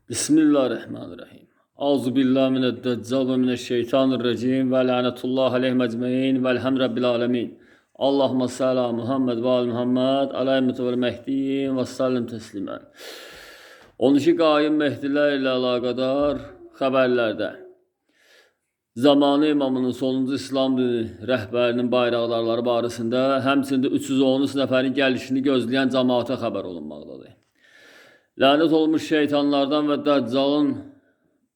Bismillahirrahmanirrahim. Auzu billahi mineddeccal ve mineşşeytanirracim ve lanetullah aleyhim ecmaîn velham rabbil alemin. Allahumme salli ala Muhammed ve ali Muhammed aleyhi vel mehdi ve sallim teslimen. 12 qayyum mehdilər ilə əlaqədar xəbərlərdə zamanı imamının sonuncu İslam dini rəhbərinin bayraqdarları barəsində, həmçində 313 nəfərin gəlişini gözləyən cəmaata xəbər olunmaqdadır. Lanet olmuş şeytanlardan ve Dəccalın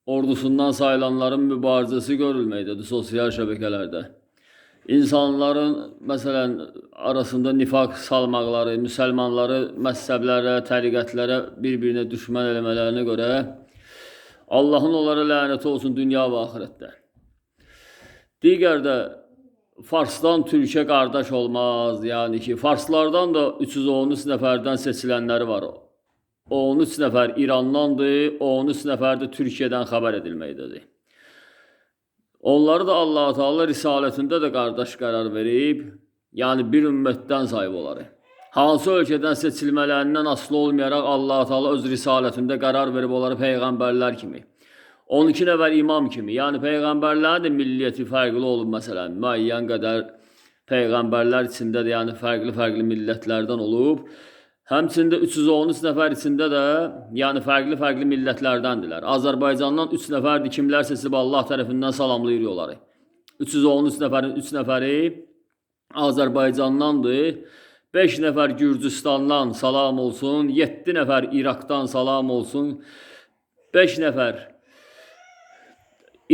ordusundan sayılanların mübarizesi görülməkdədir sosial şəbəkələrdə. İnsanların məsələn arasında nifaq salmaqları, müsəlmanları məzhəblərə, təriqətlərə bir-birinə düşmən eləmələrinə görə Allahın onlara lənəti olsun dünya və axirətdə. Digər də Farsdan Türkiyə qardaş olmaz. Yəni ki, Farslardan da 313 nəfərdən seçilənləri var. 13 nəfər İrandandır, 13 nəfər də Türkiyədən xəbər edilməkdədir. Onları da Allah-u Teala risalətində də qardaş qərar verib, yəni bir ümmətdən sayıb onları. Hansı ölkədən seçilmələrindən asılı olmayaraq Allah-u Teala öz risalətində qərar verib onları peyğəmbərlər kimi. 12 nəfər imam kimi, yəni peyğəmbərlərin də milliyyəti fərqli olub məsələn, müəyyən qədər peyğəmbərlər içində də yəni fərqli millətlərdən olub. Həmçində 313 nəfər içində də yəni fərqli millətlərdəndirlər. Azərbaycandan 3 nəfərdir, kimlər seçilib Allah tərəfindən salamlayır onları. 313 nəfərin 3 nəfəri Azərbaycandandır. 5 nəfər Gürcüstandan salam olsun, 7 nəfər İraqdan salam olsun, 5 nəfər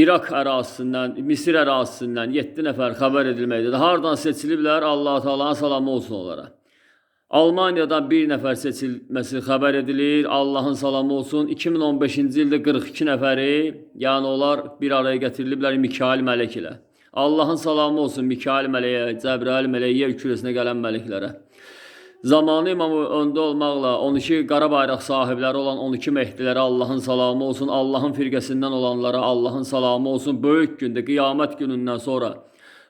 İraq ərazisindən, Misir ərazisindən 7 nəfər xəbər edilməkdədir. Hardan seçiliblər? Allah-u Teala'nın salamı olsun onlara. Almaniyadan bir nəfər seçilməsi xəbər edilir. Allahın salamı olsun. 2015-ci ildə 42 nəfəri, yəni onlar bir araya gətiriliblər Mikail mələk ilə. Allahın salamı olsun Mikail mələyə, Cəbrail mələyə, yer kürəsinə gələn mələklərə. Zamanı imamı öndə olmaqla 12 qara bayraq sahibləri olan 12 mehdilərə Allahın salamı olsun. Allahın firqəsindən olanlara Allahın salamı olsun. Böyük gündə, qiyamət günündən sonra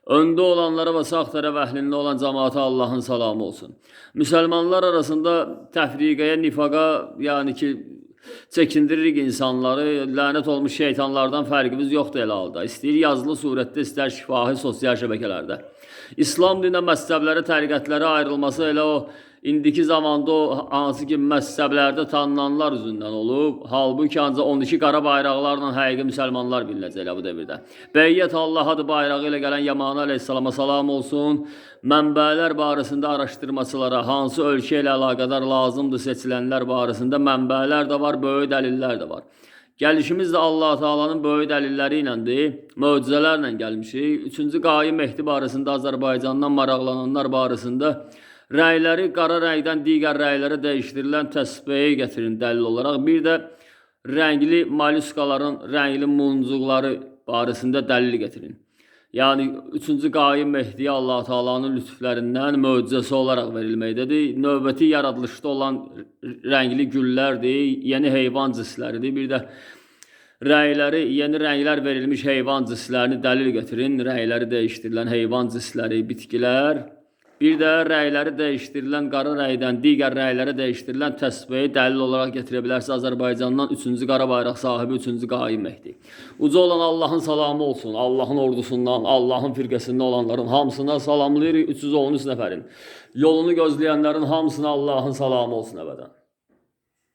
öndə olanlara və sağ tərəf əhlində olan cəmaata Allahın salamı olsun. Müsəlmanlar arasında təfriqəyə, nifaqa, yəni ki, çəkindiririk insanları, lənət olmuş şeytanlardan fərqimiz yoxdur elə halda. İstəyir yazılı surətdə, istər şifahi sosial şəbəkələrdə. İslam dininə məzhəblərə, təriqətlərə ayrılması elə o indiki zamanda o hansı ki məzhəblərdə tanınanlar üzündən olub. Halbuki ancaq 12 qara bayraqlarla həqiqi müsəlmanlar bilinəcək elə bu devirdə. Bəyyət Allahadır bayrağı ilə gələn Yamani əleyhissalama salam olsun. Mənbələr barəsində araşdırmaçılara, hansı ölkə ilə əlaqədar lazımdır seçilənlər barəsində mənbələr də var, böyük dəlillər də var. Gəlişimiz də Allah-u Teala'nın böyük dəlilləri iləndir, möcüzələrlə gəlmişik. 3-cü qayyum mehdi barəsində Azərbaycandan maraqlananlar barəsində rəyləri qara rəngdən digər rəylərə dəyişdirilən təsbehi gətirin dəlil olaraq. Bir də rəngli malyuskaların rəngli muncuqları barəsində dəlil gətirin. Yəni 3-cü qayyum mehdiyə Allah-u Teala'nın lütflərindən möcüzəsi olaraq verilməkdədir. Növbəti yaradılışda olan rəngli güllərdir, yeni heyvan cinsləridir. Bir də rəyləri, yeni rənglər verilmiş heyvan cinslərini dəlil gətirin. Rəyləri dəyişdirilən heyvan cinsləri, bitkilər. Bir də rəyləri dəyişdirilən qara rəydən digər rəylərə dəyişdirilən təsbehi dəlil olaraq gətirə bilərsiniz. Azərbaycandan 3-cü qara bayraq sahibi 3-cü qayyum mehdi. Uca olan Allahın salamı olsun. Allahın ordusundan, Allahın firqəsində olanların hamısına salamlayırıq 313 nəfərin. Yolunu gözləyənlərin hamısına Allahın salamı olsun əbədən.